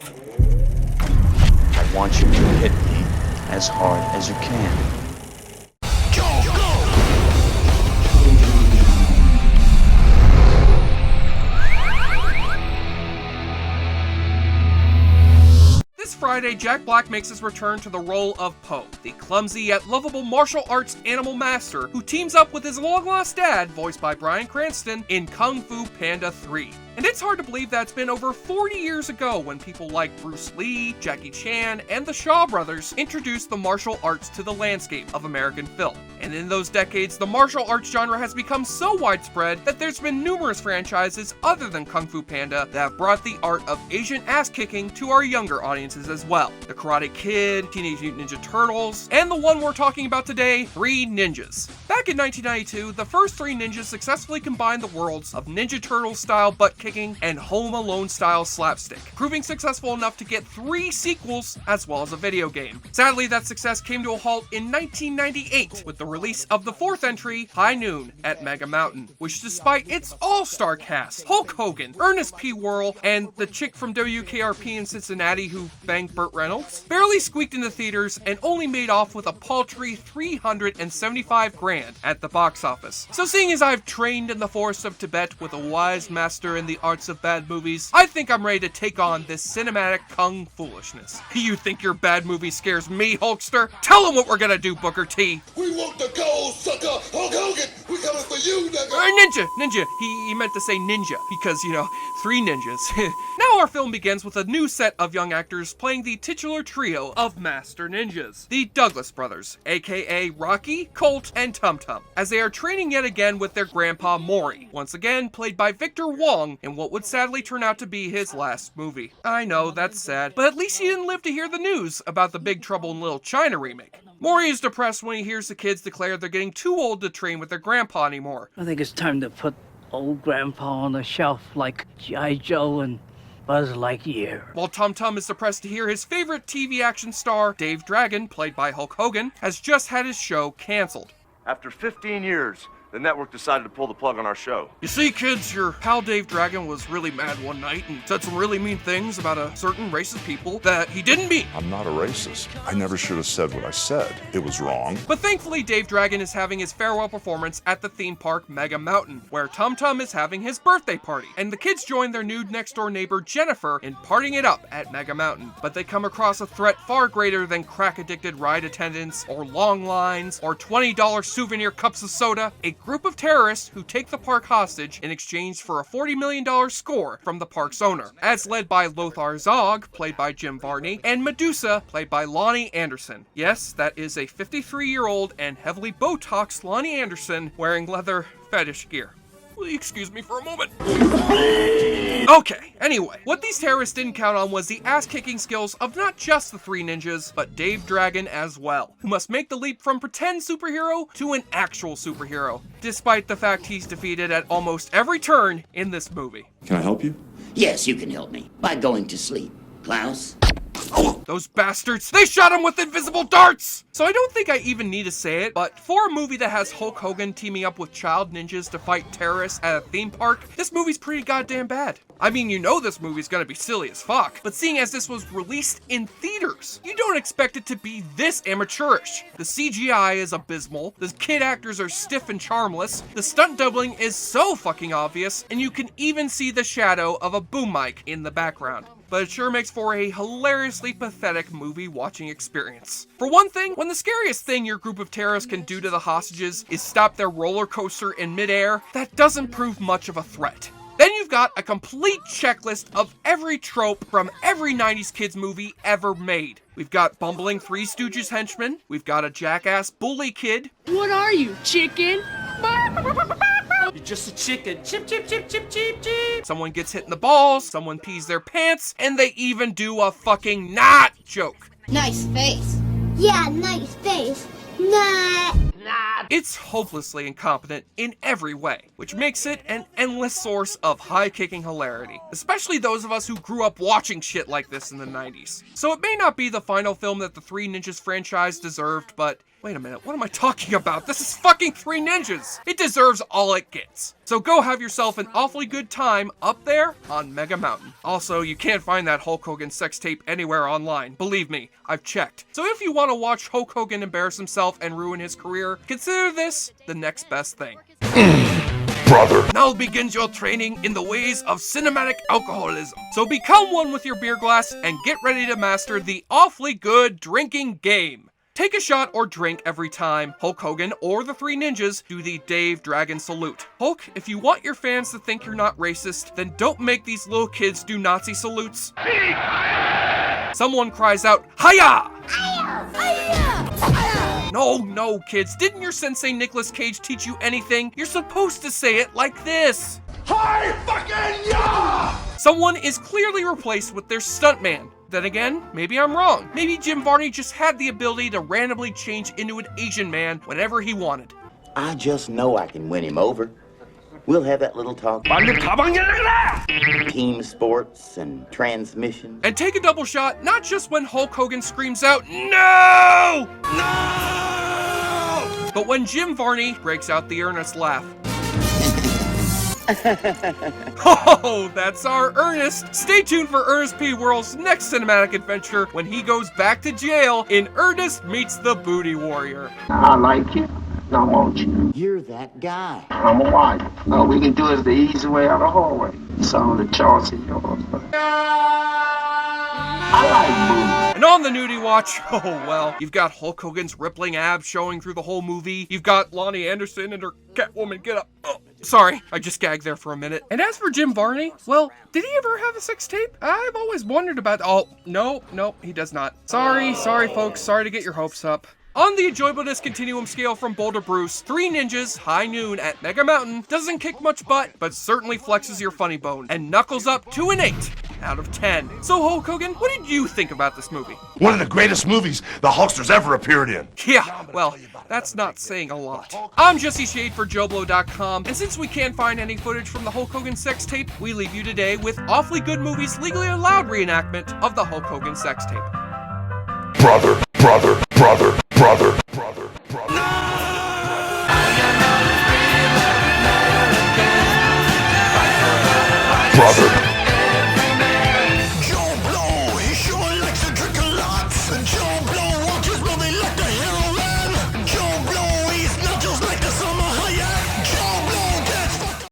I want you to hit me as hard as you can. This Friday, Jack Black makes his return to the role of Po, the clumsy yet lovable martial arts animal master who teams up with his long-lost dad, voiced by Bryan Cranston, in Kung Fu Panda 3. And it's hard to believe that it's been over 40 years ago when people like Bruce Lee, Jackie Chan, and the Shaw brothers introduced the martial arts to the landscape of American film. And in those decades, the martial arts genre has become so widespread that there's been numerous franchises other than Kung Fu Panda that have brought the art of Asian ass-kicking to our younger audiences as well. The Karate Kid, Teenage Mutant Ninja Turtles, and the one we're talking about today, Three Ninjas. Back in 1992, the first Three Ninjas successfully combined the worlds of Ninja Turtles-style butt-kicking and Home Alone-style slapstick, proving successful enough to get 3 sequels as well as a video game. Sadly, that success came to a halt in 1998 with the release of the 4th entry, High Noon at Mega Mountain, which despite its all-star cast, Hulk Hogan, Ernest P. Worrell, and the chick from WKRP in Cincinnati who banged Burt Reynolds, barely squeaked into theaters and only made off with a paltry $375,000 at the box office. So seeing as I've trained in the forest of Tibet with a wise master in the arts of bad movies, I think I'm ready to take on this cinematic kung foolishness. You think your bad movie scares me, Hulkster? Tell him what we're gonna do, Booker T. We want the gold, sucker! Hulk Hogan! We coming for you, nigga! Ninja! He meant to say ninja, because, you know, 3 ninjas. Now our film begins with a new set of young actors playing the titular trio of master ninjas, the Douglas brothers, aka Rocky, Colt, and Tum Tum, as they are training yet again with their grandpa Maury, once again played by Victor Wong in what would sadly turn out to be his last movie. I know, that's sad, but at least he didn't live to hear the news about the Big Trouble in Little China remake. Maury is depressed when he hears the kids declare they're getting too old to train with their grandpa anymore. I think it's time to put old grandpa on the shelf like G.I. Joe and Buzz Lightyear. While Tum Tum is depressed to hear his favorite TV action star, Dave Dragon, played by Hulk Hogan, has just had his show canceled. After 15 years, the network decided to pull the plug on our show. You see, kids, your pal Dave Dragon was really mad one night and said some really mean things about a certain race of people that he didn't mean. I'm not a racist. I never should have said what I said. It was wrong. But thankfully, Dave Dragon is having his farewell performance at the theme park Mega Mountain, where Tum Tum is having his birthday party. And the kids join their nude next-door neighbor Jennifer in partying it up at Mega Mountain. But they come across a threat far greater than crack-addicted ride attendants, or long lines, or $20 souvenir cups of soda. A group of terrorists who take the park hostage in exchange for a $40 million score from the park's owner, as led by Lothar Zog, played by Jim Varney, and Medusa, played by Lonnie Anderson. Yes, that is a 53-year-old and heavily Botoxed Lonnie Anderson wearing leather fetish gear. Will you excuse me for a moment? Okay, anyway, what these terrorists didn't count on was the ass-kicking skills of not just the 3 ninjas, but Dave Dragon as well, who must make the leap from pretend superhero to an actual superhero, despite the fact he's defeated at almost every turn in this movie. Can I help you? Yes, you can help me by going to sleep. Klaus? Those bastards, they shot him with invisible darts! So I don't think I even need to say it, but for a movie that has Hulk Hogan teaming up with child ninjas to fight terrorists at a theme park, this movie's pretty goddamn bad. I mean, you know this movie's gonna be silly as fuck, but seeing as this was released in theaters, you don't expect it to be this amateurish. The CGI is abysmal, the kid actors are stiff and charmless, the stunt doubling is so fucking obvious, and you can even see the shadow of a boom mic in the background. But it sure makes for a hilariously pathetic movie watching experience. For one thing, when the scariest thing your group of terrorists can do to the hostages is stop their roller coaster in midair, that doesn't prove much of a threat. Then you've got a complete checklist of every trope from every 90s kids movie ever made. We've got bumbling Three Stooges henchmen, we've got a jackass bully kid. What are you, chicken? You're just a chicken. Chip, chip, chip, chip, chip, chip. Someone gets hit in the balls, someone pees their pants, and they even do a fucking not joke. Nice face. Yeah, nice face. Nah. It's hopelessly incompetent in every way, which makes it an endless source of high-kicking hilarity, especially those of us who grew up watching shit like this in the 90s. So it may not be the final film that the Three Ninjas franchise deserved, but Wait a minute, what am I talking about? This is fucking Three Ninjas! It deserves all it gets. So go have yourself an awfully good time up there on Mega Mountain. Also, you can't find that Hulk Hogan sex tape anywhere online. Believe me, I've checked. So if you want to watch Hulk Hogan embarrass himself and ruin his career, consider this the next best thing. Brother. Now begins your training in the ways of cinematic alcoholism. So become one with your beer glass and get ready to master the awfully good drinking game. Take a shot or drink every time Hulk Hogan or the Three Ninjas do the Dave Dragon salute. Hulk, if you want your fans to think you're not racist, then don't make these little kids do Nazi salutes. Someone cries out, "Hiya!" No, kids, didn't your sensei Nicolas Cage teach you anything? You're supposed to say it like this. Hi, fucking ya! Someone is clearly replaced with their stuntman. Then again, maybe I'm wrong. Maybe Jim Varney just had the ability to randomly change into an Asian man whenever he wanted. I just know I can win him over. We'll have that little talk. Team sports and transmission. And take a double shot, not just when Hulk Hogan screams out, "No! No!" But when Jim Varney breaks out the Ernest laugh. Oh, that's our Ernest. Stay tuned for Ernest P. World's next cinematic adventure when he goes back to jail in Ernest Meets the Booty Warrior. I like you. I want you. You're that guy. I'm a wife. All we can do is the easy way out of the hallway. So the choice is yours. I like movies. And on the nudie watch, oh well, you've got Hulk Hogan's rippling abs showing through the whole movie. You've got Lonnie Anderson and her Catwoman get up. Oh, sorry, I just gagged there for a minute. And as for Jim Varney, well, did he ever have a sex tape? I've always wondered about. Oh, no, he does not. Sorry, folks. Sorry to get your hopes up. On the enjoyableness continuum scale from Boulder Bruce, Three Ninjas High Noon at Mega Mountain doesn't kick much butt, but certainly flexes your funny bone, and knuckles up to an 8 out of 10. So Hulk Hogan, what did you think about this movie? One of the greatest movies the Hulkster's ever appeared in. Yeah, well, that's not saying a lot. I'm Jesse Shade for JoBlo.com, and since we can't find any footage from the Hulk Hogan sex tape, we leave you today with Awfully Good Movies Legally Allowed reenactment of the Hulk Hogan sex tape. Brother.